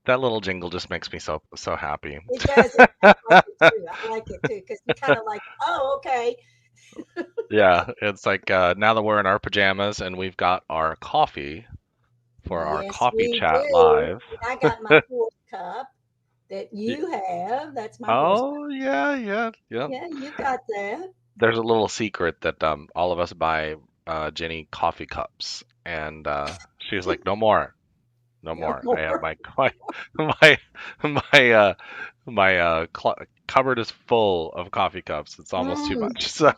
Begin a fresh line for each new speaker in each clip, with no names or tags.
That little jingle just makes me so happy.
It does. I like it too. I like it too because you kind of like, oh, okay.
Yeah, it's like now that we're in our pajamas and we've got our coffee for our
Yes,
coffee
we
chat
do.
live.
And I got my fourth cup that
Y-
you have. That's my horsepower.
Oh yeah, yeah, yeah.
Yeah, you got that.
There's a little secret that all of us buy Jenny coffee cups, and she was like, "No more, no
No
more. I have
more.
my my my cupboard is full of coffee cups. It's almost too
Mm,
much." So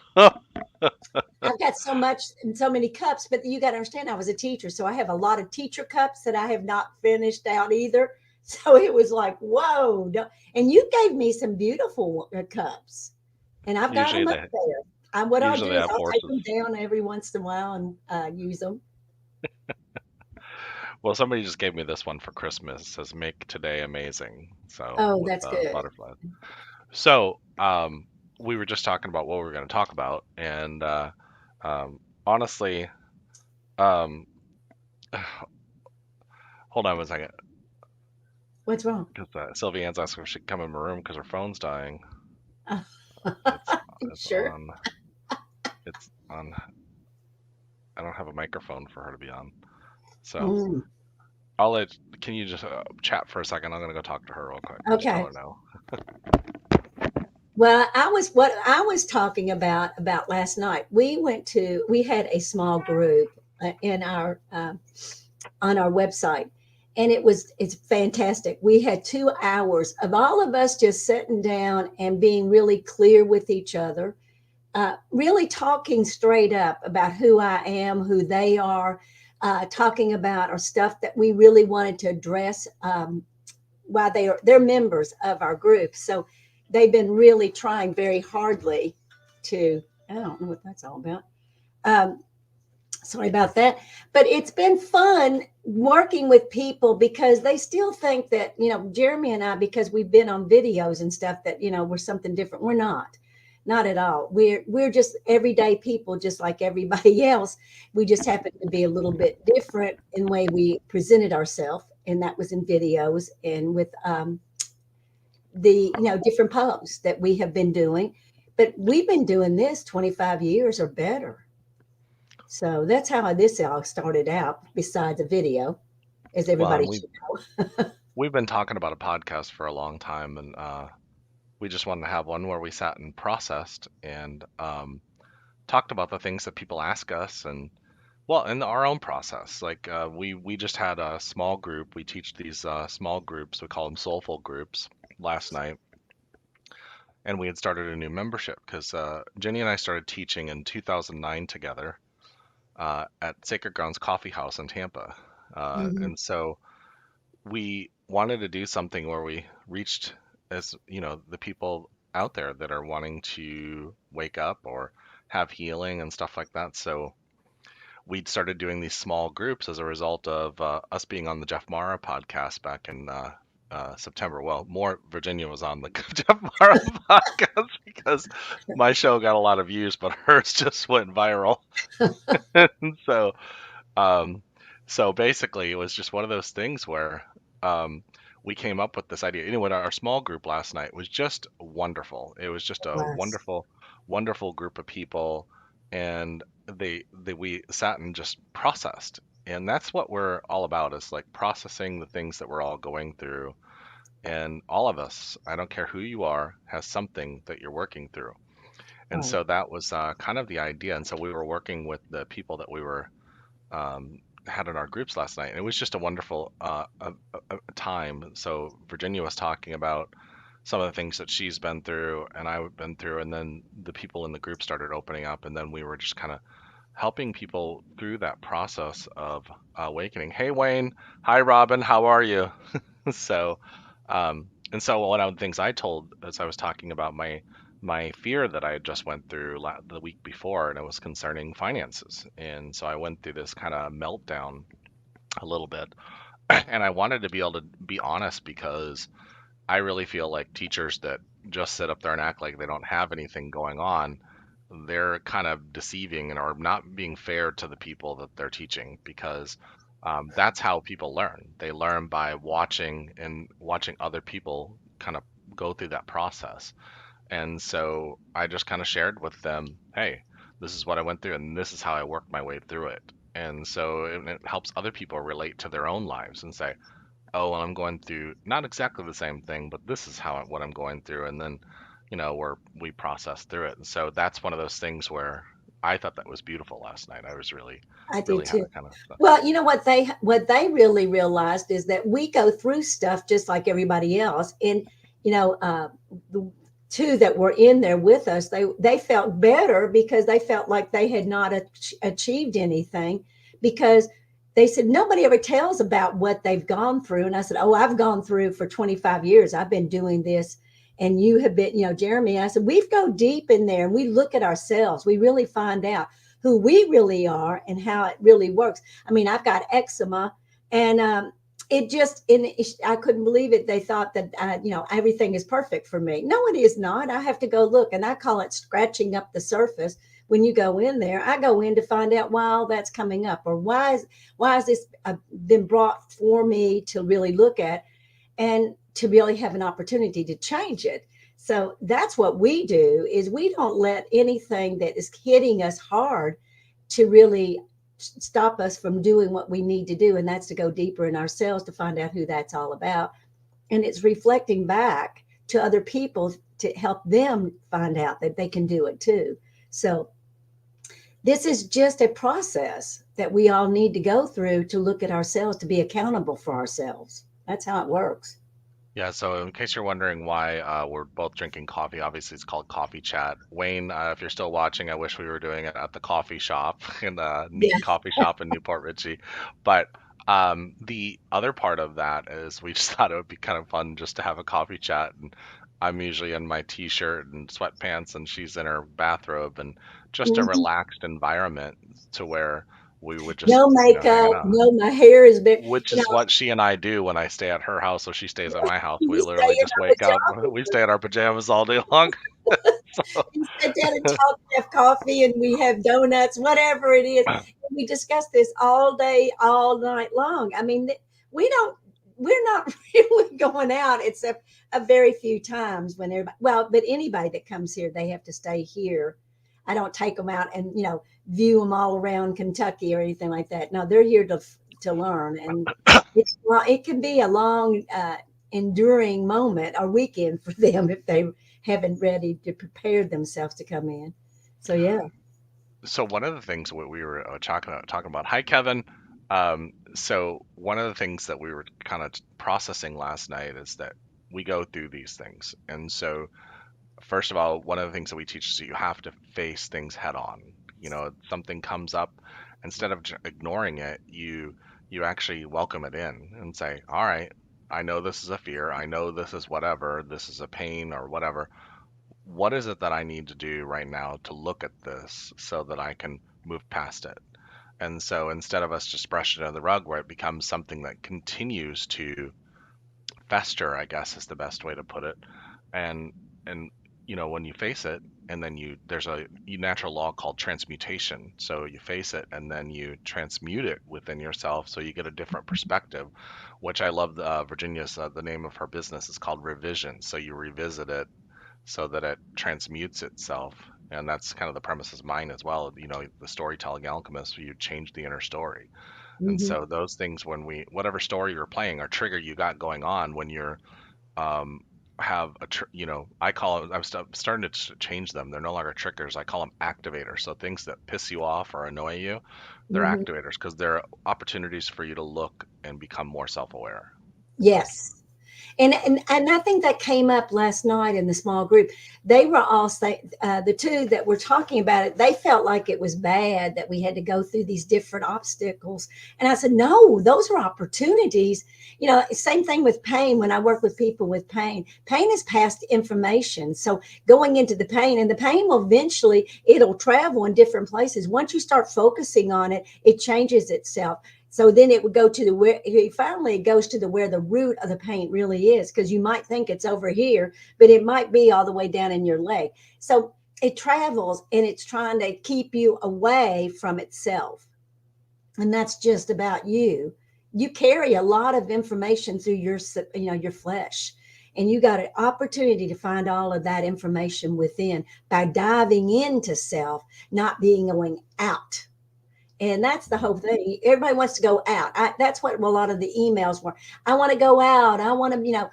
I've got so much and so many cups, but you got to understand, I was a teacher, so I have a lot of teacher cups that I have not finished out either. So it was like, whoa! And you gave me some beautiful cups, and I've got
usually
them up
they
there. What I'll
usually
do
they
is
have
I'll take
horses.
them down every once in a while and use them.
Well, somebody just gave me this one for Christmas. It says "Make today amazing." So
Oh,
with
that's good.
butterflies. So we were just talking about what we were going to talk about, and honestly, um, hold on one second,
What's wrong?
because Sylvianne's asking if she can come in my room because her phone's dying. It's
You
it's
sure?
on it's on. I don't have a microphone for her to be on, so
Mm,
I'll let. Can you just chat for a second? I'm gonna go talk to her real quick and just tell
okay.
her no.
Well, what I was talking about last night. We had a small group in our on our website, and it's fantastic. We had 2 hours of all of us just sitting down and being really clear with each other, really talking straight up about who I am, who they are, talking about our stuff that we really wanted to address. While they're members of our group, so they've been really trying very hardly to. I don't know what that's all about. Um, Sorry about that, but it's been fun working with people because they still think that Jeremy and I, because we've been on videos and stuff, that we're something different. We're not at all. We're just everyday people, just like everybody else. We just happen to be a little bit different in the way we presented ourselves, and that was in videos and with the different posts that we have been doing. But we've been doing this 25 years or better. So that's how this all started out, besides a video, as
Well,
everybody
and
should
we've been talking about a podcast for a long time, and we just wanted to have one where we sat and processed and talked about the things that people ask us, and well, in our own process. Like we just had a small group. We teach these small groups. We call them soulful groups last night, and we had started a new membership because Jenny and I started teaching in 2009 together at Sacred Grounds Coffee House in Tampa.
know.
And so we wanted to do something where we reached as the people out there that are wanting to wake up or have healing and stuff like that. So we'd started doing these small groups as a result of us being on the Jeff Mara podcast back in September. Well, more Virginia was on the Jeff Mara podcast because my show got a lot of views, but hers just went viral. And um, so basically, it was just one of those things where um, we came up with this idea. Anyway, our small group last night was just wonderful. It was just
It
a
was.
wonderful, wonderful group of people, and they we sat and just processed. And that's what we're all about, is like processing the things that we're all going through. And all of us, I don't care who you are, has something that you're working through. And
Right.
so that was kind of the idea. And so we were working with the people that we were had in our groups last night, and it was just a wonderful a time. So Virginia was talking about some of the things that she's been through, and I've been through, and then the people in the group started opening up, and then we were just kind of helping people through that process of awakening. Hey Wayne, hi Robin, how are you? So, and so one of the things I told as I was talking about my fear that I had just went through the week before, and it was concerning finances. And so I went through this kind of meltdown a little bit, and I wanted to be able to be honest because I really feel like teachers that just sit up there and act like they don't have anything going on, they're kind of deceiving and are not being fair to the people that they're teaching because That's how people learn. They learn by watching and watching other people kind of go through that process. And so I just kind of shared with them, hey, this is what I went through and this is how I worked my way through it. And so it helps other people relate to their own lives and say, oh, well, I'm going through not exactly the same thing, but this is what I'm going through. And then, we process through it. And so that's one of those things where I thought that was beautiful last night. I was really,
I did
really had
too.
a kind of,
Well, you know what they really realized is that we go through stuff just like everybody else. And the two that were in there with us, they felt better because they felt like they had not achieved anything, because they said nobody ever tells about what they've gone through. And I said, oh, I've gone through for 25 years. I've been doing this. And you have been, Jeremy, I said, we go deep in there and we look at ourselves. We really find out who we really are and how it really works. I mean, I've got eczema, and I couldn't believe it. They thought that everything is perfect for me. No, it is not. I have to go look, and I call it scratching up the surface. When you go in there, I go in to find out why all that's coming up, or why is this been brought for me to really look at, and to really have an opportunity to change it. So that's what we do, is we don't let anything that is hitting us hard to really stop us from doing what we need to do. And that's to go deeper in ourselves to find out who that's all about. And it's reflecting back to other people to help them find out that they can do it too. So this is just a process that we all need to go through to look at ourselves, to be accountable for ourselves. That's how it works.
yeah. So in case you're wondering why we're both drinking coffee, obviously it's called Coffee Chat. Wayne, if you're still watching, I wish we were doing it at the coffee shop in the
Yeah.
neat coffee shop in Newport Richie. But the other part of that is we just thought it would be kind of fun just to have a coffee chat. And I'm usually in my t-shirt and sweatpants, and she's in her bathrobe, and just a
Mhm.
relaxed environment to where we would just,
No
hanging
makeup,
out.
no, my hair is big.
Which
You
is
know,
what she and I do when I stay at her house, so she stays at my house. We
we stay
literally
in
just
our
wake up, we
pajamas
stay in our pajamas all day long.
and sit down and talk, have coffee, and we have donuts, whatever it is. And we discuss this all day, all night long. I mean, we don't, we're not really going out except a very few times when everybody, well, but anybody that comes here, they have to stay here. I don't take them out and, view them all around Kentucky or anything like that. No, they're here to learn. And it can be a long, enduring moment or weekend for them if they haven't ready to prepare themselves to come in. So yeah.
So one of the things what we were talking about. Hi, Kevin. So one of the things that we were kind of processing last night is that we go through these things, and so first of all, one of the things that we teach is that you have to face things head on. Something comes up, instead of ignoring it, you actually welcome it in and say, all right, I know this is a fear. I know this is whatever. This is a pain or whatever. What is it that I need to do right now to look at this so that I can move past it? And so instead of us just brushing it under the rug where it becomes something that continues to fester, I guess is the best way to put it. And when you face it, and then there's a natural law called transmutation. So you face it and then you transmute it within yourself, so you get a different perspective, which I love. Virginia's the name of her business is called Revision. So you revisit it so that it transmutes itself. And that's kind of the premise of mine as well. The storytelling alchemist, you change the inner story. And
Hmm.
so those things, whatever story you're playing or trigger you got going on when you're, um, I call it, starting to change them. They're no longer triggers. I call them activators. So things that piss you off or annoy you, they're
Hmm.
activators because they're opportunities for you to look and become more self-aware.
Yes. And I think that came up last night in the small group. They were all saying, the two that were talking about it, they felt like it was bad that we had to go through these different obstacles. And I said, no, those are opportunities. Same thing with pain. When I work with people with pain is past information. So going into the pain, and the pain will eventually, it'll travel in different places. Once you start focusing on it, it changes itself. So then it would go to the where, finally it goes to the where the root of the pain really is, because you might think it's over here, but it might be all the way down in your leg. So it travels and it's trying to keep you away from itself. and that's just about you. You carry a lot of information through your your flesh, and you got an opportunity to find all of that information within by diving into self, not being going out. And that's the whole thing. Everybody wants to go out. That's what a lot of the emails were. I want to go out. I want to,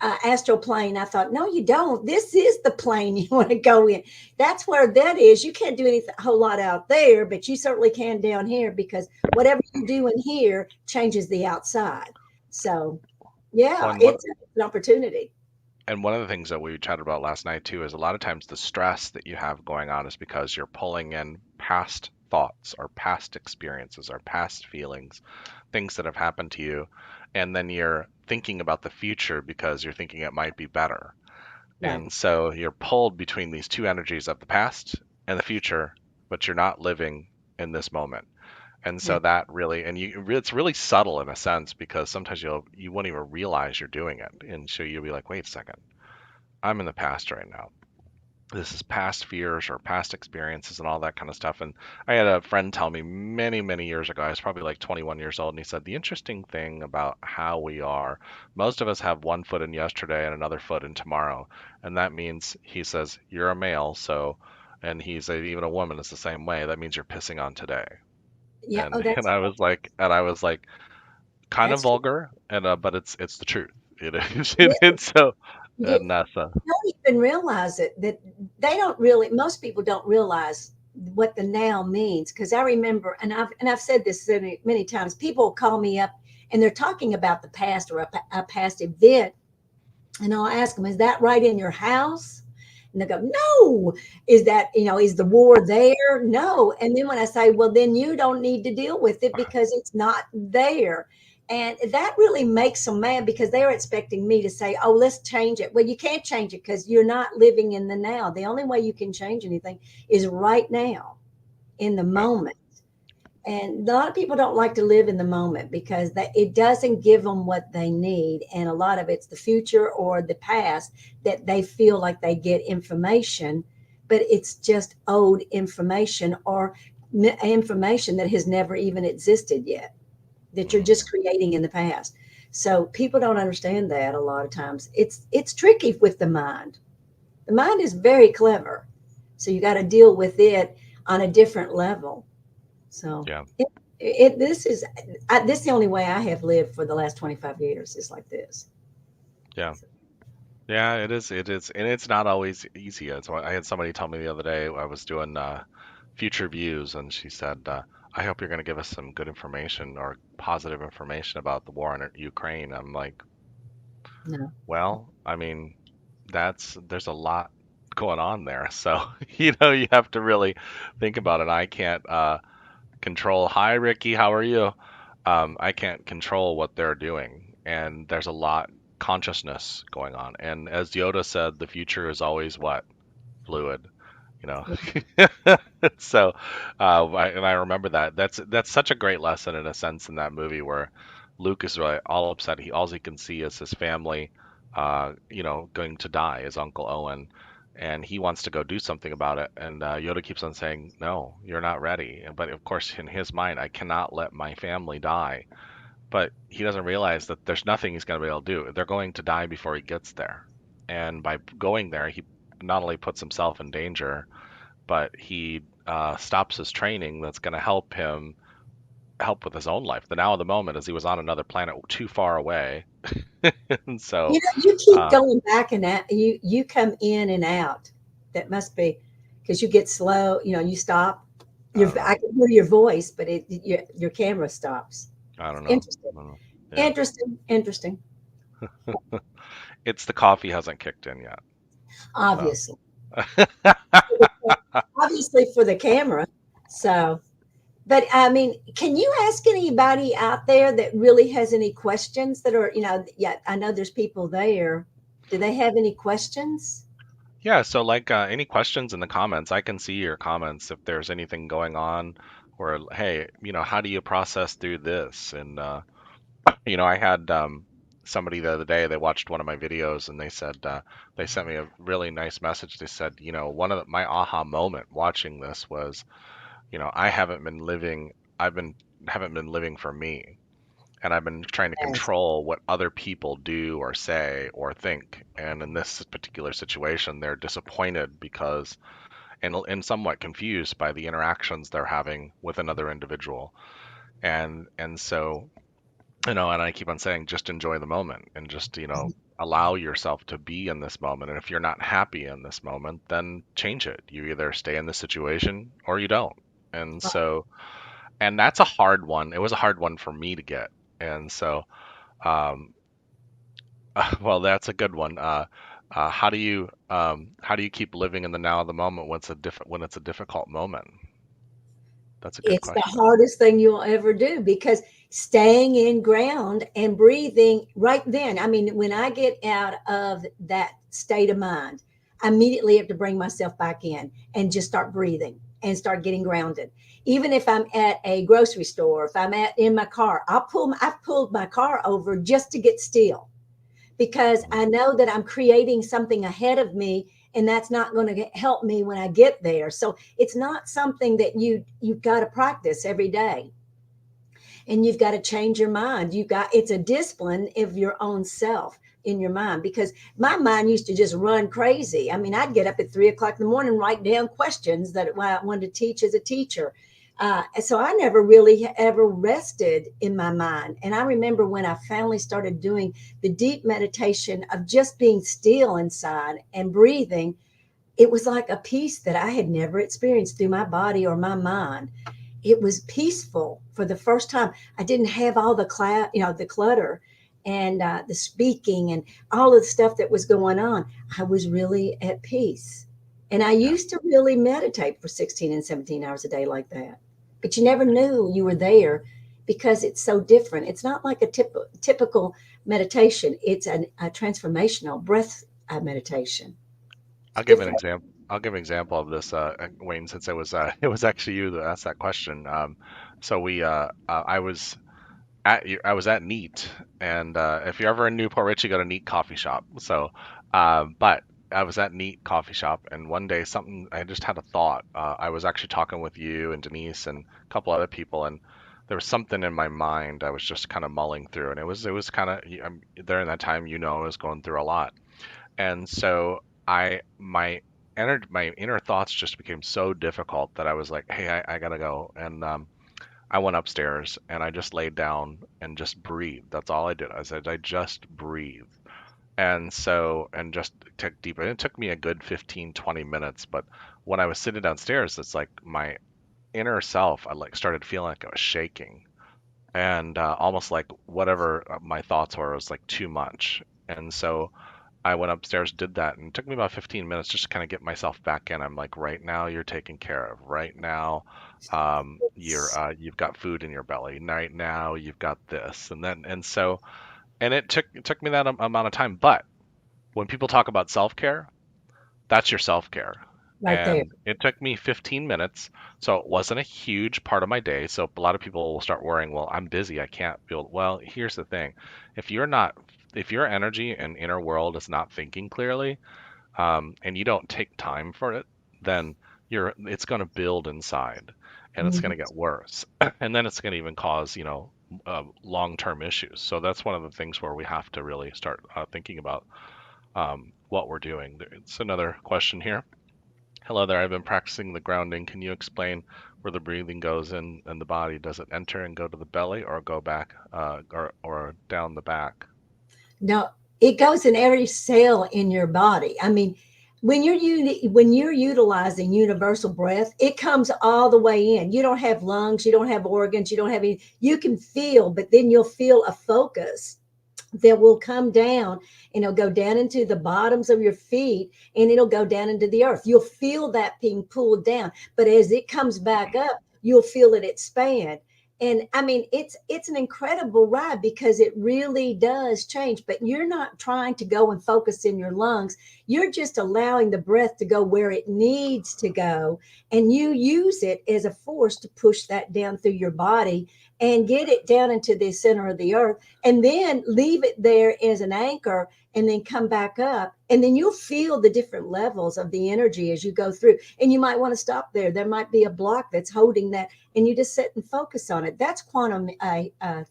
uh, astral plane. I thought, no, you don't. This is the plane you want to go in. That's where that is. You can't do anything a whole lot out there, but you certainly can down here, because whatever you do in here changes the outside. So,
Well,
yeah, it's an opportunity.
and one of the things that we chatted about last night too is a lot of times the stress that you have going on is because you're pulling in past thoughts or past experiences or past feelings, things that have happened to you, and then you're thinking about the future because you're thinking it might be better.
Right.
And so you're pulled between these two energies of the past and the future, but you're not living in this moment. And
Yeah.
so that really, and it's really subtle in a sense because sometimes you won't even realize you're doing it. And so you'll be like, wait a second, I'm in the past right now. This is past fears or past experiences and all that kind of stuff. And I had a friend tell me many, many years ago, I was probably like 21 years old, and he said, the interesting thing about how we are, most of us have one foot in yesterday and another foot in tomorrow. And that means, he says, you're a male, so, and he's even a woman is the same way. That means you're pissing on today.
Yeah. Oh,
And and
that's
I was like, kind of
that's true.
vulgar, and but it's the truth. It is.
It
It's so,
is.
and that's
Don't even realize it, that they don't really, most people don't realize what the now means. Because I remember, and I've said this many, many times, people call me up and they're talking about the past or a past event, and I'll ask them, is that right in your house? And they go, no. Is that, is the war there? No. And then when I say, well, then you don't need to deal with it because it's not there. And that really makes them mad, because they're expecting me to say, oh, let's change it. Well, you can't change it because you're not living in the now. The only way you can change anything is right now, in the
right.
moment. And a lot of people don't like to live in the moment because it doesn't give them what they need. And a lot of it's the future or the past that they feel like they get information, but it's just old information, or information that has never even existed yet, that you're
Mhm.
just creating in the past. So people don't understand that a lot of times. It's tricky with the mind. The mind is very clever. So you got to deal with it on a different level. So
Yeah,
this is this is the only way I have lived for the last 25 years, is like this.
yeah. Yeah, it is. It is, and it's not always easy. It's why I had somebody tell me the other day I was doing future views, and she said, "I hope you're going to give us some good information or positive information about the war in Ukraine." I'm like,
No.
well, I mean, there's a lot going on there, so you have to really think about it. I can't control. Hi, Ricky, how are you? I can't control what they're doing, and there's a lot consciousness going on. And as Yoda said, the future is always what? Fluid, you know. So, and I remember that. That's such a great lesson in a sense in that movie where Luke is really all upset. All he can see is his family, going to die, his Uncle Owen, and he wants to go do something about it. And Yoda keeps on saying, "No, you're not ready." But of course, in his mind, I cannot let my family die. But he doesn't realize that there's nothing he's going to be able to do. They're going to die before he gets there. And by going there, he not only puts himself in danger, but he stops his training that's going to help with his own life. The now of the moment is he was on another planet too far away. And so,
You keep
uh,
going back and out. You come in and out. That must be because you get slow. You stop.
I don't
I
know.
can hear your voice, but your camera stops.
I don't know.
Interesting.
I don't know. Yeah.
Interesting. Interesting.
It's the coffee hasn't kicked in yet. So,
Obviously. Obviously for the camera. So, but I mean, can you ask anybody out there that really has any questions that are, yeah, I know there's people there. Do they have any questions?
yeah. So, like, any questions in the comments? I can see your comments if there's anything going on, or hey, how do you process through this? And I had somebody the other day, they watched one of my videos and they said, they sent me a really nice message. They said, one of my aha moment watching this was, I haven't been living. I've been haven't been living for me, and I've been trying to
Yes.
control what other people do or say or think. And in this particular situation, they're disappointed because and somewhat confused by the interactions they're having with another individual. And so, and I keep on saying, just enjoy the moment and just, allow yourself to be in this moment. And if you're not happy in this moment, then change it. You either stay in this situation or you don't. And so, and that's a hard one. It was a hard one for me to get. And so, um, well, that's a good one. How do you keep living in the now of the moment when it's a difficult moment? That's a good
It's the
question.
hardest thing you'll ever do because staying in ground and breathing right then. I mean, when I get out of that state of mind, I immediately have to bring myself back in and just start breathing and start getting grounded. Even if I'm at a grocery store, if I'm at in my car, I've pulled my car over just to get still because
Mhm.
I know that I'm creating something ahead of me and that's not going to help me when I get there. So it's not something that you've got to practice every day. And you've got to change your mind. It's a discipline of your own self in your mind because my mind used to just run crazy. I mean, I'd get up at 3 o'clock in the morning, write down questions that I wanted to teach as a teacher. So I never really ever rested in my mind. And I remember when I finally started doing the deep meditation of just being still inside and breathing, it was like a peace that I had never experienced through my body or my mind. It was peaceful for the first time. I didn't have all the clutter and the speaking and all of the stuff that was going on. I was really at peace. And I
Yeah.
used to really meditate for 16 and 17 hours a day like that. But you never knew you were there because it's so different. It's not like a typical meditation, it's a transformational breath meditation. It's
I'll give an
different.
example. I'll give an example of this, Wayne, since it was it was actually you that asked that question. So I was at Neat, and if you're ever in Newport Richie, go to Neat Coffee Shop. So, but I was at Neat Coffee Shop, and one day something I just had a thought. I was actually talking with you and Denise and a couple other people, and there was something in my mind I was just kind of mulling through, and it was kind of during that time, I was going through a lot. And so my inner thoughts just became so difficult that I was like, hey, I gotta go. And I went upstairs and I just laid down and just breathed. That's all I did. I said, I just breathe. And just took deep. And it took me a good 15, 20 minutes. But when I was sitting downstairs, it's like my inner self, I like started feeling like I was shaking and almost like whatever my thoughts were was like too much. And so I went upstairs, did that, and it took me about 15 minutes just to kind of get myself back in. I'm like, right now you're taken care of. Right now, you've got food in your belly. Right now you've got this, and it took me that amount of time. But when people talk about self-care, that's your self-care.
Right there.
And it took me 15 minutes, so it wasn't a huge part of my day. So a lot of people will start worrying, well, I'm busy, I can't build. Well, here's the thing. If you're not, if your energy and inner world is not thinking clearly, and you don't take time for it, then it's going to build inside, and it's going
Mhm.
to get worse, and then it's going to even cause long-term issues. So that's one of the things where we have to really start thinking about what we're doing. It's another question here. Hello there. I've been practicing the grounding. Can you explain where the breathing goes in the body? Does it enter and go to the belly, or go back, or down the back?
No, it goes in every cell in your body. I mean, when you're utilizing universal breath, it comes all the way in. You don't have lungs, you don't have organs, you don't have any. You can feel, but then you'll feel a focus that will come down and it'll go down into the bottoms of your feet and it'll go down into the earth. You'll feel that being pulled down, but as it comes back up, you'll feel it expand. And I mean, it's an incredible ride because it really does change. But you're not trying to go and focus in your lungs. You're just allowing the breath to go where it needs to go, and you use it as a force to push that down through your body and get it down into the center of the earth, and then leave it there as an anchor, and then come back up, and then you'll feel the different levels of the energy as you go through. And you might want to stop there. There might be a block that's holding that, and you just sit and focus on it. That's quantum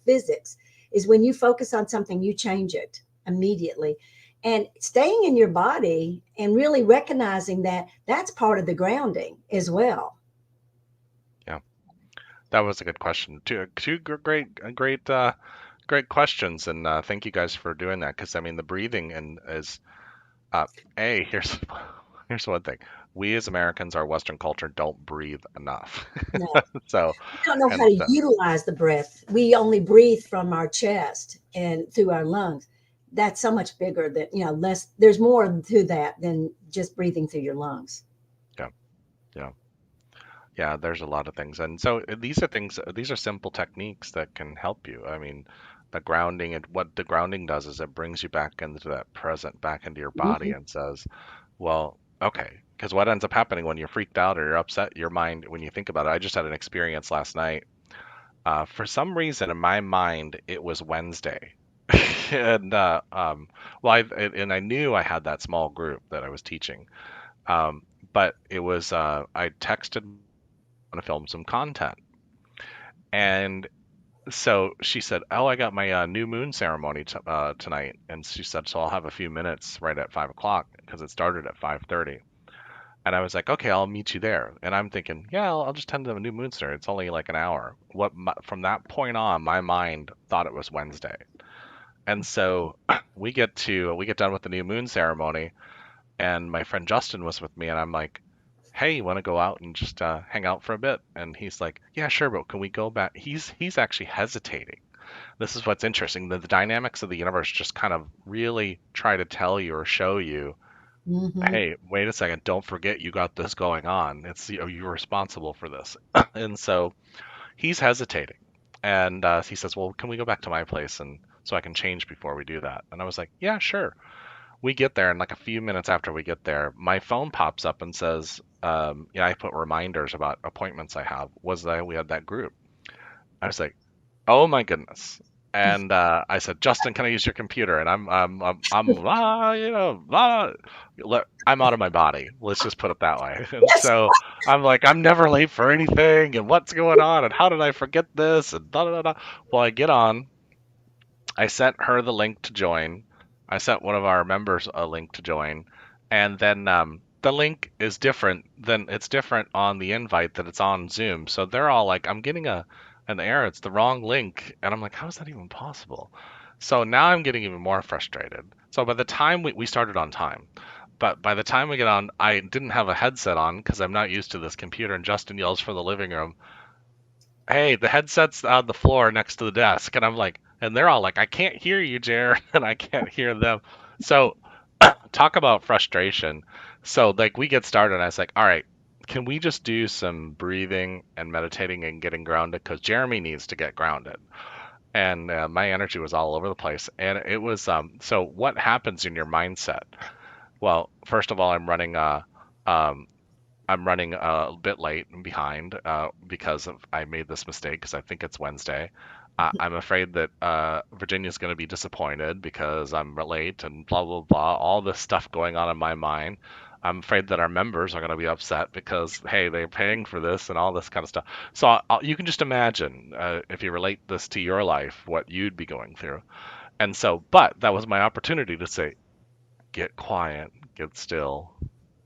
physics. Is when you focus on something, you change it immediately. And staying in your body and really recognizing that that's part of the grounding as well.
Yeah, that was a good question. Two great questions, and thank you guys for doing that. Because I mean, the breathing and is uh, here's here's one thing: we as Americans, our Western culture, don't breathe enough.
No,
So,
we don't know how
and
to utilize the breath. We only breathe from our chest and through our lungs. That's so much bigger that, less, there's more to that than just breathing through your lungs.
yeah, yeah. Yeah, there's a lot of things. And so these are things, these are simple techniques that can help you. I mean, the grounding and what the grounding does is it brings you back into that present, back into your body
Mhm.
and says, well, okay. Because what ends up happening when you're freaked out or you're upset, your mind, when you think about it, I just had an experience last night. For some reason in my mind, it was Wednesday. And well, and I knew I had that small group that I was teaching. Um, but it was I texted to film some content. And so she said, "Oh, I got my new moon ceremony tonight," and she said, "So I'll have a few minutes right at 5 o'clock because it started at 5:30." And I was like, "Okay, I'll meet you there." And I'm thinking, "Yeah, I'll just tend to the new moon ceremony. It's only like an hour." From that point on, my mind thought it was Wednesday, and so we get done with the new moon ceremony, and my friend Justin was with me, and I'm like, "Hey, you want to go out and just hang out for a bit?" And he's like, "Yeah, sure, but can we go back?" He's actually hesitating. This is what's interesting. The dynamics of the universe just kind of really try to tell you or show you,
Mhm.
"Hey, wait a second, don't forget you got this going on. You're responsible for this." And so he's hesitating, and he says, "Well, can we go back to my place and so I can change before we do that?" And I was like, "Yeah, sure." We get there, and like a few minutes after we get there, my phone pops up and says, yeah, I put reminders about appointments I have. Was that we had that group? I was like, oh my goodness. And I said, Justin, can I use your computer? And I'm out of my body. Let's just put it that way. And
Yes.
so I'm like, I'm never late for anything. And what's going on? And how did I forget this? And da da da. Da. Well, I get on, I sent her the link to join. I sent one of our members a link to join, and then the link is different than it's different on the invite that it's on Zoom. So they're all like, "I'm getting an error. It's the wrong link," and I'm like, "How is that even possible?" So now I'm getting even more frustrated. So by the time we started on time, but by the time we get on, I didn't have a headset on because I'm not used to this computer. And Justin yells from the living room, "Hey, the headset's on the floor next to the desk." And I'm like, and they're all like, "I can't hear you, Jared," and I can't hear them. So talk about frustration. So like we get started, and I was like, all right, can we just do some breathing and meditating and getting grounded? Because Jeremy needs to get grounded. And my energy was all over the place. And it was so what happens in your mindset? Well, first of all, um, I'm running a bit late and behind because I made this mistake because I think it's Wednesday. I'm afraid that Virginia's going to be disappointed because I'm late and blah, blah, blah, all this stuff going on in my mind. I'm afraid that our members are going to be upset because, hey, they're paying for this and all this kind of stuff. So you can just imagine if you relate this to your life, what you'd be going through. And so, but that was my opportunity to say, get quiet, get still,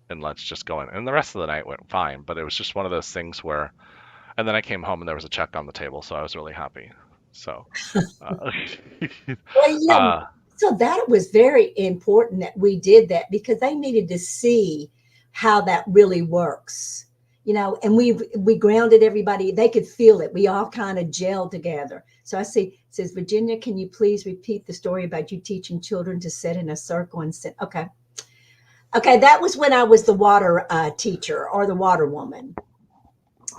and let's just go in. And the rest of the night went fine, but it was just one of those things where, and then I came home and there was a check on the table, so I was really happy. So, uh,
Well,
uh,
so that was very important that we did that because they needed to see how that really works. And we grounded everybody. They could feel it. We all kind of gelled together. So I see, it says, Virginia, can you please repeat the story about you teaching children to sit in a circle and sit? Okay. Okay, that was when I was the water teacher or the water woman.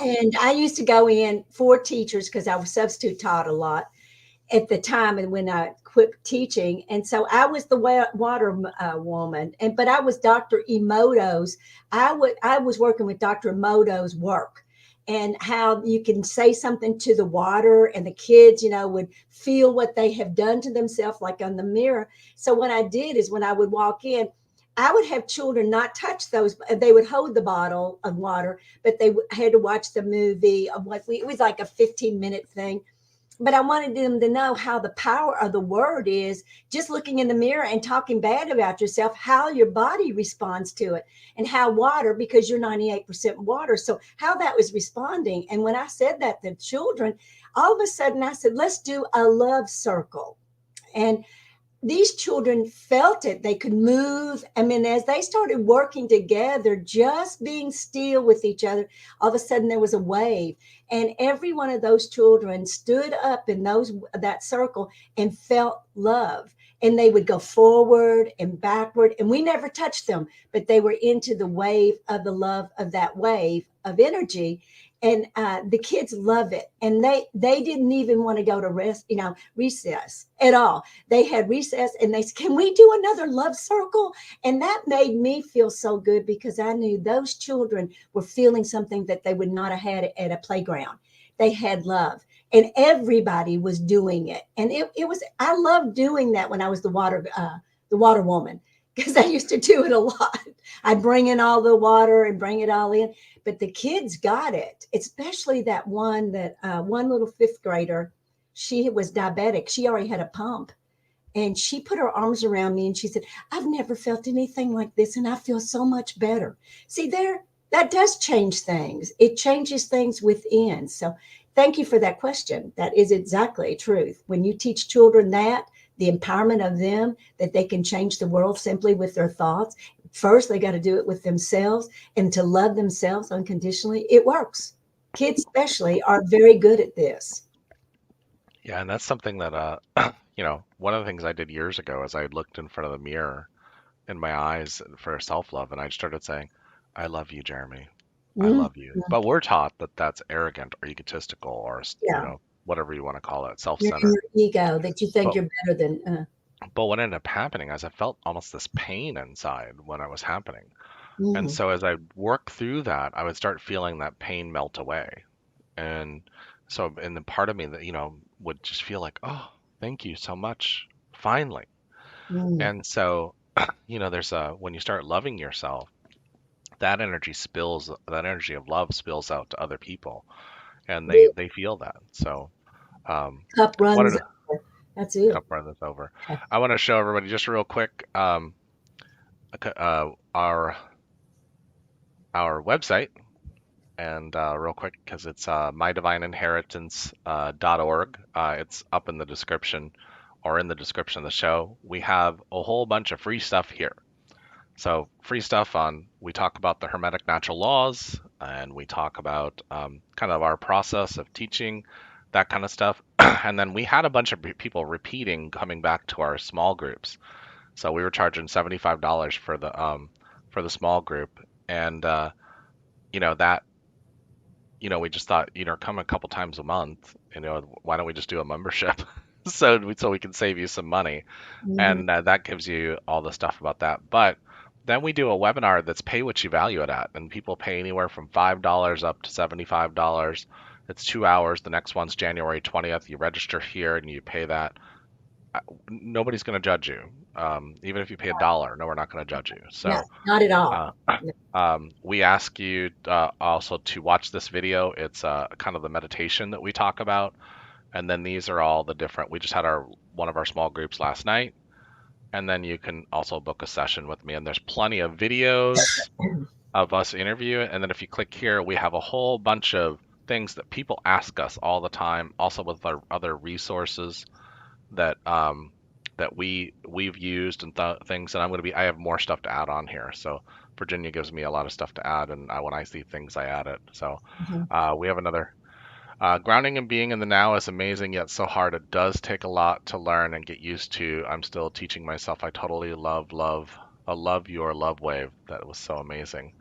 And I used to go in for teachers because I was substitute taught a lot at the time and when I quit teaching. And so I was the water woman. But I was Dr. Emoto's. I was working with Dr. Emoto's work. and how you can say something to the water and the kids, would feel what they have done to themselves, like on the mirror. So what I did is when I would walk in, I would have children not touch those. They would hold the bottle of water, but they had to watch the movie of it was like a 15-minute thing. But I wanted them to know how the power of the word is, just looking in the mirror and talking bad about yourself, how your body responds to it, and how water, because you're 98% water, so how that was responding. And when I said that to children, all of a sudden I said, let's do a love circle. And these children felt it. They could move. I mean, as they started working together, just being still with each other, all of a sudden there was a wave. And every one of those children stood up in that circle and felt love. And they would go forward and backward. And we never touched them, but they were into the wave of the love of that wave of energy. And the kids love it. And they didn't even want to go to recess at all. They had recess and they said, can we do another love circle? And that made me feel so good, because I knew those children were feeling something that they would not have had at a playground. They had love, and everybody was doing it. And it was, I loved doing that when I was the water woman, because I used to do it a lot. I'd bring in all the water and bring it all in. But the kids got it, especially that one little fifth grader. She was diabetic. She already had a pump. And she put her arms around me and she said, I've never felt anything like this. And I feel so much better. See, that does change things. It changes things within. So thank you for that question. That is exactly truth. When you teach children that, the empowerment of them, that they can change the world simply with their thoughts. First, they got to do it with themselves, and to love themselves unconditionally. It works. Kids especially are very good at this.
Yeah, and that's something that one of the things I did years ago is I looked in front of the mirror in my eyes for self-love, and I started saying, I love you, Jeremy. I
Mhm.
love you. But we're taught that that's arrogant or egotistical or,
Yeah.
whatever you want to call it,
You're in
self-centered.
your ego that you think
But
you're better than.
but what ended up happening is I felt almost this pain inside when it was happening. And
Mhm.
so as I worked through that, I would start feeling that pain melt away. And so in the part of me that, would just feel like, oh, thank you so much, finally.
Mhm.
And so, there's when you start loving yourself, that energy of love spills out to other people, and they feel that. So,
Cup runs
wanted to
over. That's it.
cup run this over. I want to show everybody just real quick, our website, and real quick, because it's mydivineinheritance.org. It's up in the description, or in the description of the show. We have a whole bunch of free stuff here. So free stuff we talk about the Hermetic natural laws, and we talk about kind of our process of teaching, that kind of stuff. And then we had a bunch of people repeating, coming back to our small groups. So we were charging $75 for the small group, and that we just thought, come a couple times a month, why don't we just do a membership? So we can save you some money,
Mhm.
and that gives you all the stuff about that. But then we do a webinar that's pay what you value it at, and people pay anywhere from $5 up to $75. It's 2 hours. The next one's January 20th. You register here and you pay that. Nobody's going to judge you. Even if you pay a dollar, no, we're not going to judge you.
No,
So
not at all.
uh, we ask you also to watch this video. It's kind of the meditation that we talk about, and then these are all the different. We just had one of our small groups last night, and then you can also book a session with me. And there's plenty of videos of us interviewing. And then if you click here, we have a whole bunch of things that people ask us all the time, also with our other resources that we've used and things. And I have more stuff to add on here. So Virginia gives me a lot of stuff to add, and when I see things, I add it. So
Mhm.
we have another. Grounding and being in the now is amazing, yet so hard. It does take a lot to learn and get used to. I'm still teaching myself. I totally I love your love wave. That was so amazing.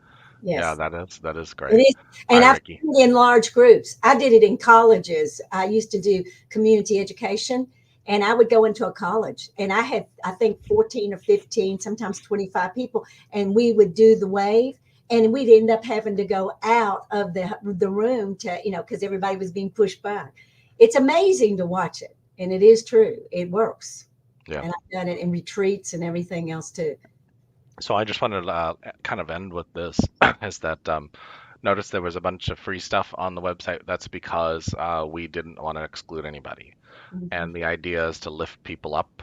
Yeah,
Yes.
that is
It
great.
is.
Hi,
And I've
Ricky.
seen it in large groups. I did it in colleges. I used to do community education, and I would go into a college, and I had, I think, 14 or 15, sometimes 25 people, and we would do the wave. and we'd end up having to go out of the room to, because everybody was being pushed back. It's amazing to watch it, and it is true. It works,
Yeah.
and I've done it in retreats and everything else too.
So I just wanted to kind of end with this is that notice there was a bunch of free stuff on the website. That's because we didn't want to exclude anybody.
Mhm.
And the idea is to lift people up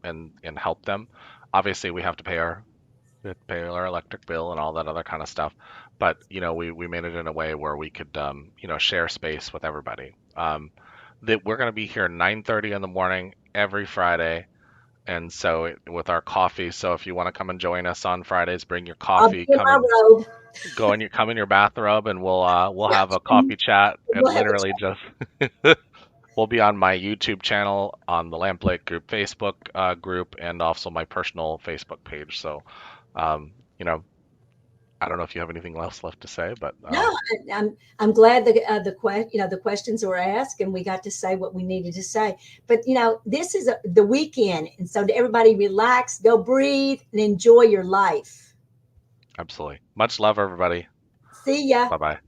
and help them. Obviously, we have to pay our electric bill and all that other kind of stuff. But we made it in a way where we could share space with everybody. That we're going to be here 9:30 in the morning every Friday, and so with our coffee. So if you want to come and join us on Fridays, bring your
I'll be
coffee.
in
Come
my
and
robe.
come in your bathrobe, and we'll
Yeah,
have a
and
coffee chat. And
we'll have a
literally
chat.
just we'll be on my YouTube channel, on the Lamplight Group Facebook group, and also my personal Facebook page. So, um, you know, I don't know if you have anything else left to say, but
No, I'm glad the questions were asked and we got to say what we needed to say. But this is the weekend, and so to everybody, relax, go breathe, and enjoy your life.
absolutely. Much love, everybody.
See ya.
Bye bye.